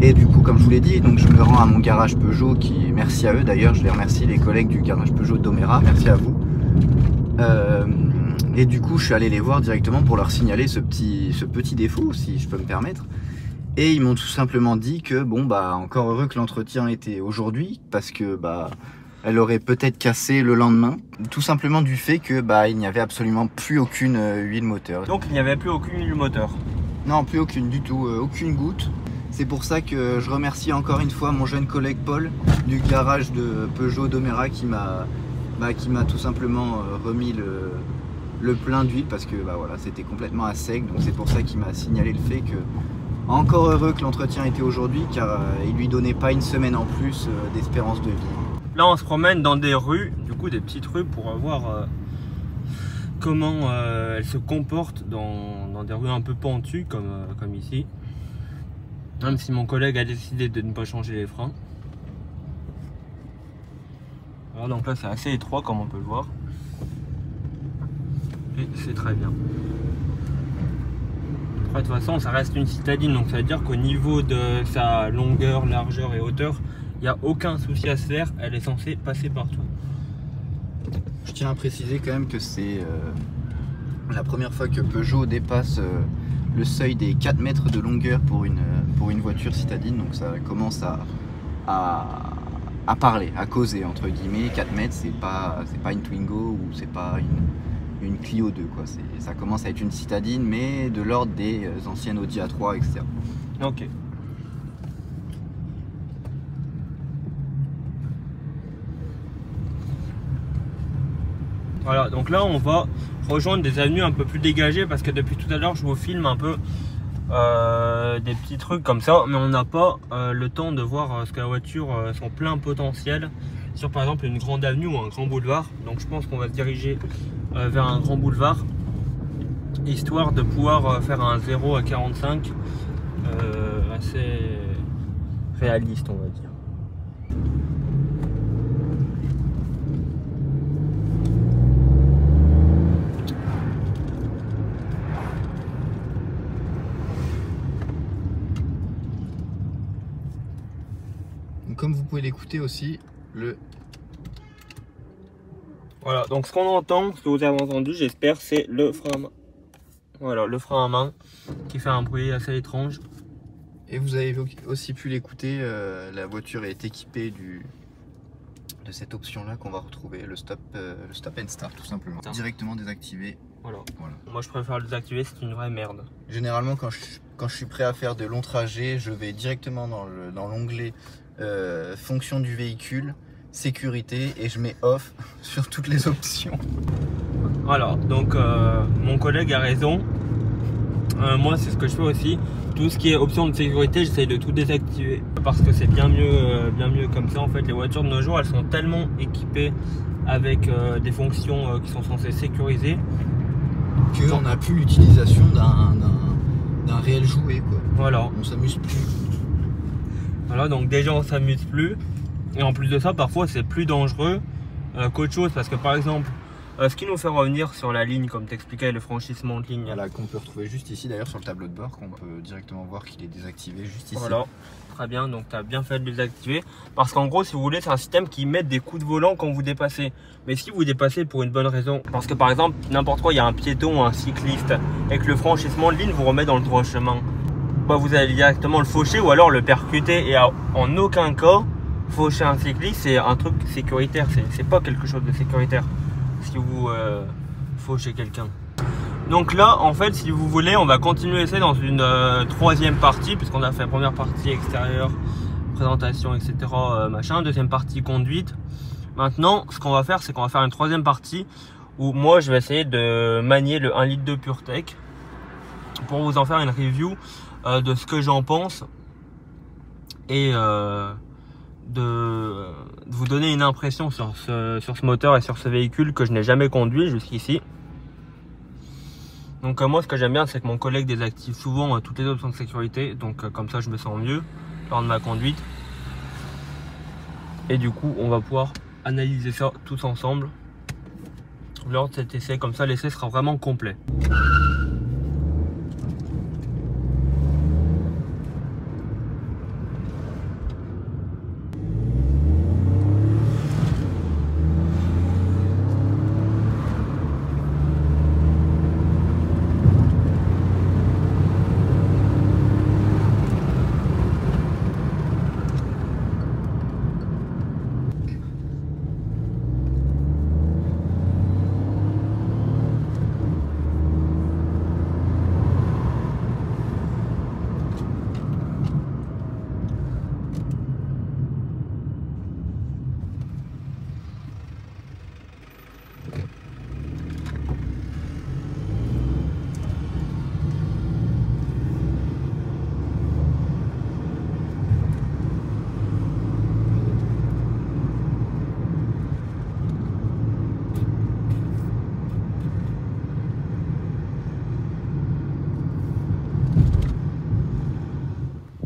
Et du coup, comme je vous l'ai dit, donc je me rends à mon garage Peugeot, merci à eux d'ailleurs, je les remercie, les collègues du garage Peugeot d'Omera, merci à vous. Et du coup, je suis allé les voir directement pour leur signaler ce petit défaut, si je peux me permettre. Et ils m'ont tout simplement dit que bon bah encore heureux que l'entretien était aujourd'hui, parce que bah elle aurait peut-être cassé le lendemain, tout simplement du fait que bah il n'y avait absolument plus aucune huile moteur. Donc il n'y avait plus aucune huile moteur? Non, plus aucune du tout, aucune goutte. C'est pour ça que je remercie encore une fois mon jeune collègue Paul du garage de Peugeot d'Omera qui m'a tout simplement remis le plein d'huile, parce que bah voilà, c'était complètement à sec. Donc c'est pour ça qu'il m'a signalé le fait que encore heureux que l'entretien était aujourd'hui, car il lui donnait pas une semaine en plus d'espérance de vie. Là on se promène dans des rues, du coup des petites rues, pour voir comment elles se comportent dans des rues un peu pentues comme ici. Même si mon collègue a décidé de ne pas changer les freins. Alors donc là c'est assez étroit comme on peut le voir. Et c'est très bien. Après, de toute façon ça reste une citadine, donc ça veut dire qu'au niveau de sa longueur, largeur et hauteur, il n'y a aucun souci à se faire, elle est censée passer partout. Je tiens à préciser quand même que c'est la première fois que Peugeot dépasse le seuil des 4 mètres de longueur pour une voiture citadine, donc ça commence à parler, à causer entre guillemets. 4 mètres, c'est pas une Twingo ou c'est pas une Clio 2 quoi. Ça commence à être une citadine, mais de l'ordre des anciennes Audi A3, etc. Ok. Voilà, donc là on va rejoindre des avenues un peu plus dégagées, parce que depuis tout à l'heure je vous filme un peu des petits trucs comme ça, mais on n'a pas le temps de voir ce que la voiture son plein potentiel sur par exemple une grande avenue ou un grand boulevard. Donc je pense qu'on va se diriger vers un grand boulevard, histoire de pouvoir faire un 0 à 45 assez réaliste, on va dire. Comme vous pouvez l'écouter aussi, Voilà, donc ce qu'on entend, ce que vous avez entendu, j'espère, c'est le frein à main. Voilà, le frein à main qui fait un bruit assez étrange. Et vous avez aussi pu l'écouter, la voiture est équipée de cette option là qu'on va retrouver, le stop and start tout simplement. Directement désactivé. Voilà. Moi je préfère le désactiver, c'est une vraie merde. Généralement quand je suis prêt à faire de longs trajets, je vais directement dans l'onglet fonction du véhicule, sécurité, et je mets off sur toutes les options. Voilà, donc mon collègue a raison. Moi c'est ce que je fais aussi. Tout ce qui est option de sécurité, j'essaye de tout désactiver, parce que c'est bien mieux comme ça. En fait, les voitures de nos jours, elles sont tellement équipées avec des fonctions qui sont censées sécuriser, qu'on n'a plus l'utilisation d'un réel jouet quoi. Voilà. On s'amuse plus. Voilà, donc déjà on s'amuse plus, et en plus de ça parfois c'est plus dangereux qu'autre chose, parce que par exemple ce qui nous fait revenir sur la ligne, comme t'expliquais, le franchissement de ligne, voilà, qu'on peut retrouver juste ici d'ailleurs sur le tableau de bord, qu'on peut directement voir qu'il est désactivé juste ici. Voilà, très bien, donc tu as bien fait de le désactiver, parce qu'en gros si vous voulez c'est un système qui met des coups de volant quand vous dépassez. Mais si vous dépassez pour une bonne raison, parce que par exemple n'importe quoi, il y a un piéton ou un cycliste et que le franchissement de ligne vous remet dans le droit chemin, bah vous allez directement le faucher ou alors le percuter, et en aucun cas faucher un cycliste c'est un truc sécuritaire, c'est pas quelque chose de sécuritaire si vous fauchez quelqu'un. Donc là en fait si vous voulez on va continuer ça dans une troisième partie, puisqu'on a fait la première partie extérieure, présentation etc, machin, deuxième partie conduite. Maintenant ce qu'on va faire c'est qu'on va faire une troisième partie où moi je vais essayer de manier le 1,2 litre PureTech pour vous en faire une review de ce que j'en pense et de vous donner une impression sur ce moteur et sur ce véhicule que je n'ai jamais conduit jusqu'ici. Donc moi, ce que j'aime bien, c'est que mon collègue désactive souvent toutes les options de sécurité, donc comme ça je me sens mieux lors de ma conduite. Et du coup, on va pouvoir analyser ça tous ensemble lors de cet essai. Comme ça, l'essai sera vraiment complet.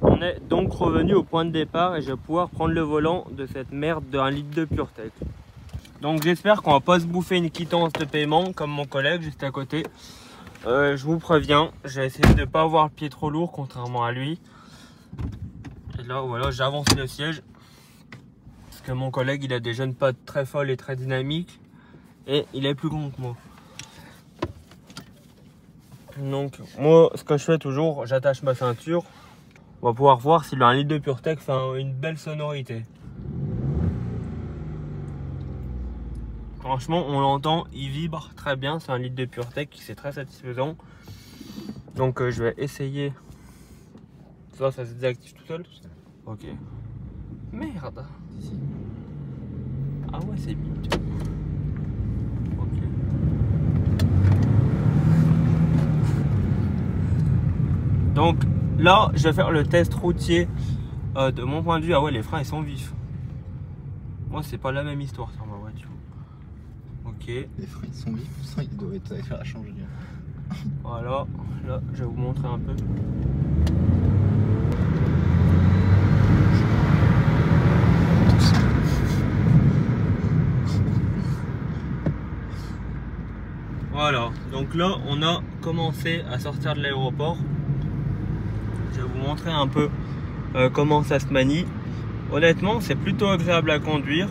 On est donc revenu au point de départ et je vais pouvoir prendre le volant de cette merde de 1,2 litre PureTech. Donc j'espère qu'on va pas se bouffer une quittance de paiement comme mon collègue juste à côté. Je vous préviens, j'ai essayé de ne pas avoir le pied trop lourd contrairement à lui. Et là voilà, j'ai avancé le siège. Parce que mon collègue il a des jeunes pattes très folles et très dynamiques. Et il est plus grand que moi. Donc moi ce que je fais toujours, j'attache ma ceinture. On va pouvoir voir si le 1,2 litre PureTech fait une belle sonorité. Franchement, on l'entend, il vibre très bien. C'est 1,2 litre PureTech, c'est très satisfaisant. Donc je vais essayer. Ça se désactive tout seul. Ok. Merde. Ah ouais, c'est vite. Ok. Donc là, je vais faire le test routier. De mon point de vue, ah ouais, les freins ils sont vifs. Moi, c'est pas la même histoire sur ma voiture. Ok. Les freins ils sont vifs, ça ils doivent être à changer. Voilà, là, je vais vous montrer un peu. Voilà, donc là, on a commencé à sortir de l'aéroport. Je vais vous montrer un peu comment ça se manie. Honnêtement, c'est plutôt agréable à conduire.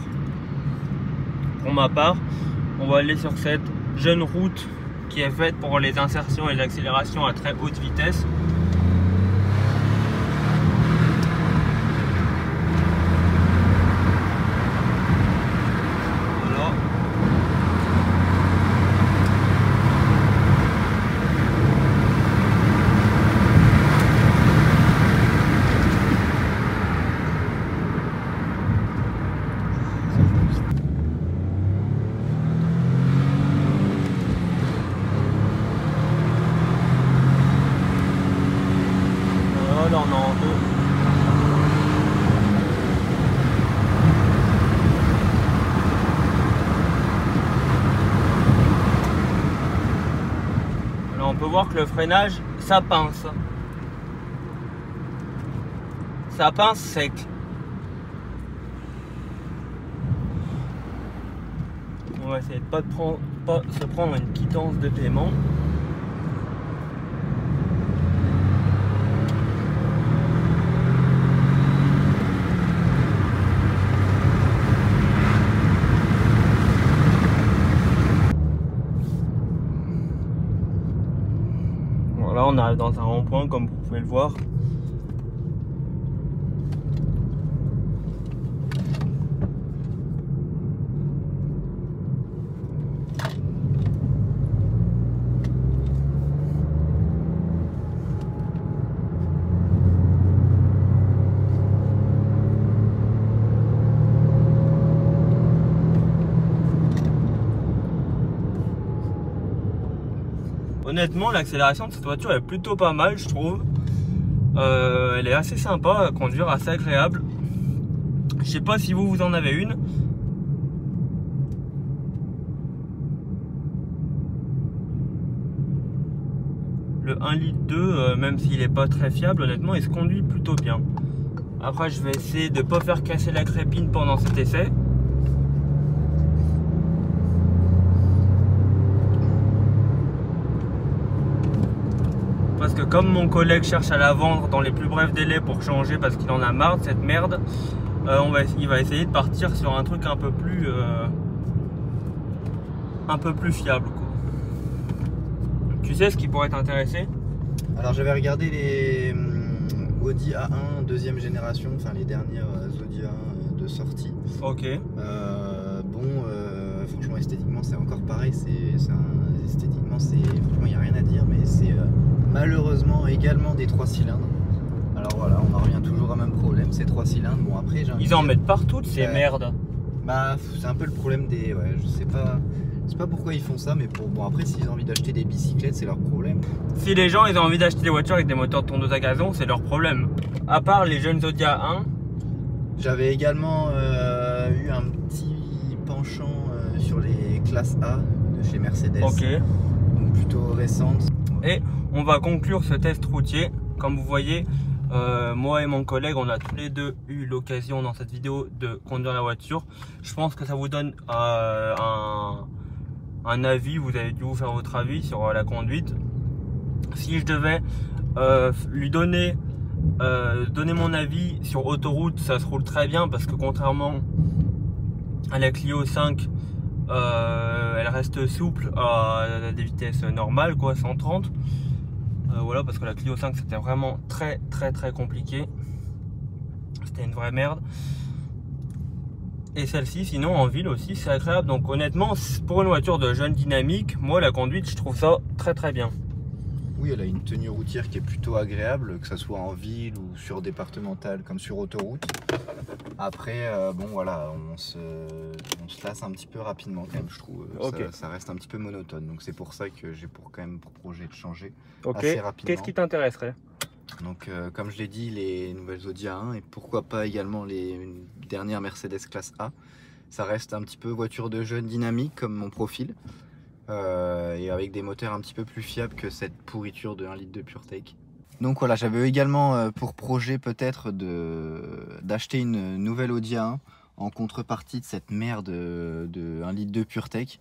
Pour ma part, on va aller sur cette jeune route qui est faite pour les insertions et les accélérations à très haute vitesse. Voilà. Là, on est en deux. Alors, on peut voir que le freinage, ça pince. Ça pince sec. On va essayer de pas se prendre une quittance de paiement. Là, on arrive dans un rond-point comme vous pouvez le voir. Honnêtement, l'accélération de cette voiture est plutôt pas mal, je trouve. Elle est assez sympa à conduire, assez agréable. Je sais pas si vous en avez une. Le 1 litre 2, même s'il est pas très fiable, honnêtement, il se conduit plutôt bien. Après, je vais essayer de pas faire casser la crépine pendant cet essai. Parce que comme mon collègue cherche à la vendre dans les plus brefs délais pour changer parce qu'il en a marre de cette merde, il va essayer de partir sur un truc un peu plus fiable, quoi. Tu sais ce qui pourrait t'intéresser? Alors j'avais regardé les Audi A1 deuxième génération, enfin les dernières Audi A1 de sortie. Ok. Franchement esthétiquement c'est encore pareil, esthétiquement franchement il n'y a rien à dire, mais c'est malheureusement également des 3 cylindres. Alors voilà, on en revient toujours au même problème, ces 3 cylindres. Bon après ils en mettent partout de ces merdes. Bah c'est un peu le problème des... Ouais, je sais pas pourquoi ils font ça, mais bon après s'ils ont envie d'acheter des bicyclettes c'est leur problème. Si les gens ils ont envie d'acheter des voitures avec des moteurs de tondeuse à gazon, c'est leur problème. À part les jeunes Audi A1. J'avais également eu un petit penchant sur les classes A de chez Mercedes. Ok. Donc plutôt récentes. Et on va conclure ce test routier. Comme vous voyez, moi et mon collègue, on a tous les deux eu l'occasion dans cette vidéo de conduire la voiture. Je pense que ça vous donne un avis. Vous avez dû vous faire votre avis sur la conduite. Si je devais lui donner mon avis sur autoroute, ça se roule très bien parce que contrairement à la Clio 5, elle reste souple à des vitesses normales, quoi, 130. Voilà, parce que la Clio 5 c'était vraiment très compliqué, c'était une vraie merde. Et celle-ci sinon en ville aussi c'est agréable. Donc honnêtement pour une voiture de jeune dynamique, moi la conduite je trouve ça très bien. Oui, elle a une tenue routière qui est plutôt agréable, que ce soit en ville ou sur départementale comme sur autoroute. Après, bon voilà, on se lasse un petit peu rapidement quand même, je trouve. Okay. Ça reste un petit peu monotone, donc c'est pour ça que j'ai quand même pour projet de changer assez rapidement. Qu'est-ce qui t'intéresserait? Donc comme je l'ai dit, les nouvelles Audi A1 et pourquoi pas également les dernières Mercedes classe A. Ça reste un petit peu voiture de jeune dynamique comme mon profil. Et avec des moteurs un petit peu plus fiables que cette pourriture de 1 litre de PureTech. Donc voilà, j'avais également pour projet peut-être d'acheter une nouvelle Audi A1 en contrepartie de cette merde de 1 litre de PureTech.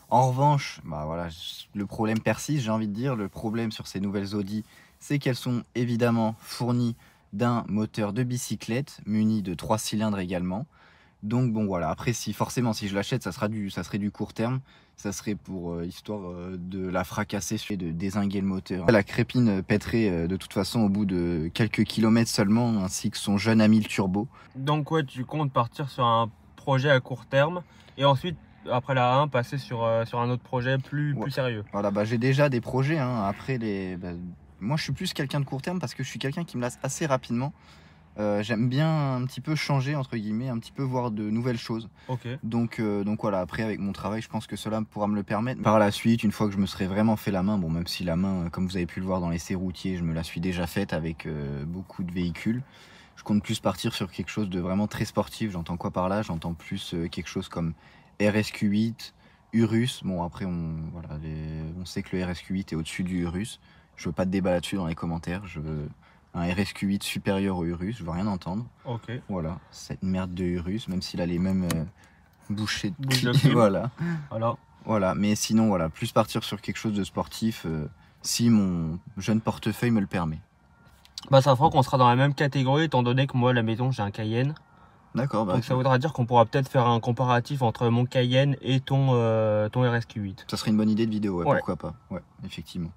En revanche, bah voilà, le problème persiste, j'ai envie de dire. Le problème sur ces nouvelles Audi, c'est qu'elles sont évidemment fournies d'un moteur de bicyclette muni de 3 cylindres également. Donc bon voilà, après forcément si je l'achète ça serait du court terme, ça serait pour histoire de la fracasser et de dézinguer le moteur. La crépine pèterait de toute façon au bout de quelques kilomètres seulement, ainsi que son jeune ami le turbo. Donc ouais, tu comptes partir sur un projet à court terme et ensuite après la 1 passer sur un autre projet plus sérieux. Voilà, bah j'ai déjà des projets, hein. Après moi je suis plus quelqu'un de court terme parce que je suis quelqu'un qui me lasse assez rapidement. J'aime bien un petit peu changer entre guillemets, un petit peu voir de nouvelles choses. Okay. Donc voilà, après avec mon travail je pense que cela pourra me le permettre. Par la suite, une fois que je me serai vraiment fait la main, bon même si la main comme vous avez pu le voir dans l'essai routier, je me la suis déjà faite avec beaucoup de véhicules. Je compte plus partir sur quelque chose de vraiment très sportif. J'entends quoi par là? J'entends plus quelque chose comme RSQ8, Urus. Bon après on sait que le RSQ8 est au-dessus du Urus. Je veux pas de débat là-dessus dans les commentaires. Je veux un RSQ8 supérieur au Urus, je veux rien entendre. Ok. Voilà, cette merde de Urus, même s'il a les mêmes bouchées de pied. Voilà. Voilà, mais sinon, voilà, plus partir sur quelque chose de sportif, si mon jeune portefeuille me le permet. Bah ça fera qu'on sera dans la même catégorie, étant donné que moi, à la maison, j'ai un Cayenne. D'accord. Donc ça voudra dire qu'on pourra peut-être faire un comparatif entre mon Cayenne et ton RSQ8. Ça serait une bonne idée de vidéo, ouais. Pourquoi pas. Ouais, effectivement.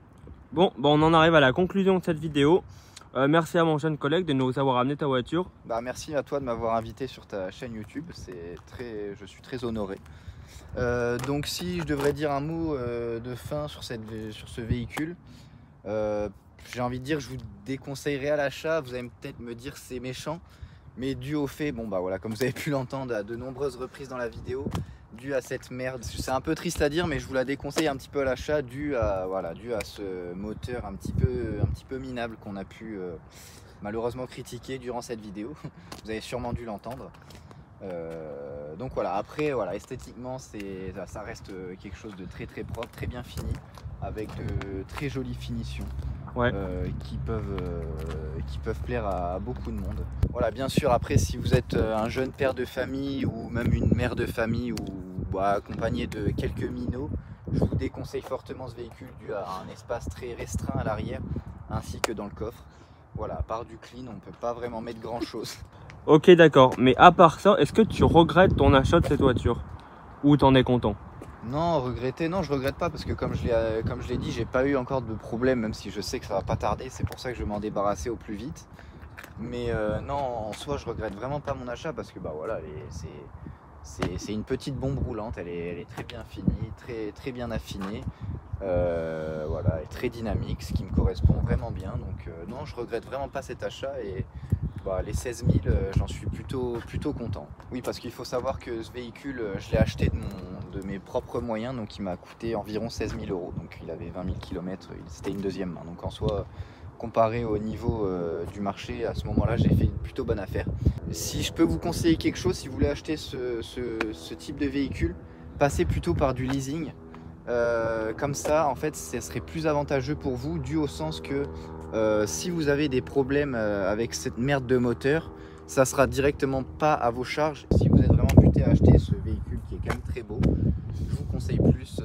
Bon, on en arrive à la conclusion de cette vidéo. Merci à mon jeune collègue de nous avoir amené ta voiture. Bah, merci à toi de m'avoir invité sur ta chaîne YouTube, je suis très honoré. Donc si je devrais dire un mot de fin sur ce véhicule, j'ai envie de dire je vous déconseillerais à l'achat. Vous allez peut-être me dire c'est méchant, mais dû au fait, bon bah voilà, comme vous avez pu l'entendre à de nombreuses reprises dans la vidéo, dû à cette merde, c'est un peu triste à dire mais je vous la déconseille un petit peu à l'achat dû à ce moteur un petit peu minable qu'on a pu malheureusement critiquer durant cette vidéo. Vous avez sûrement dû l'entendre. Donc voilà, après voilà, esthétiquement ça reste quelque chose de très très propre, très bien fini, avec de très jolies finitions. Ouais. Qui peuvent plaire à beaucoup de monde. Voilà, bien sûr, après si vous êtes un jeune père de famille ou même une mère de famille ou accompagné de quelques minots, je vous déconseille fortement ce véhicule dû à un espace très restreint à l'arrière ainsi que dans le coffre. Voilà, à part du clean, on ne peut pas vraiment mettre grand chose. Ok, d'accord. Mais à part ça, est-ce que tu regrettes ton achat de cette voiture? Ou t'en es content? Non, regretter, non, je regrette pas parce que comme je l'ai dit, j'ai pas eu encore de problème, même si je sais que ça va pas tarder. C'est pour ça que je vais m'en débarrasser au plus vite. Mais non, en soi, je regrette vraiment pas mon achat parce que bah voilà, c'est une petite bombe roulante. Elle est très bien finie, très bien affinée. Voilà, et très dynamique, ce qui me correspond vraiment bien. Donc non, je regrette vraiment pas cet achat et bah, les 16 000, j'en suis plutôt content. Oui, parce qu'il faut savoir que ce véhicule, je l'ai acheté de mes propres moyens, donc il m'a coûté environ 16 000 euros. Donc il avait 20 000 km, c'était une deuxième main. Donc en soi, comparé au niveau du marché, à ce moment-là, j'ai fait une plutôt bonne affaire. Si je peux vous conseiller quelque chose, si vous voulez acheter ce type de véhicule, passez plutôt par du leasing. Comme ça, en fait, ce serait plus avantageux pour vous, dû au sens que si vous avez des problèmes avec cette merde de moteur, ça sera directement pas à vos charges. Si vous êtes vraiment buté à acheter ce véhicule qui est quand même très beau, je vous conseille plus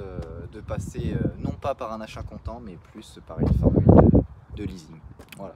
de passer non pas par un achat comptant, mais plus par une formule de leasing. Voilà.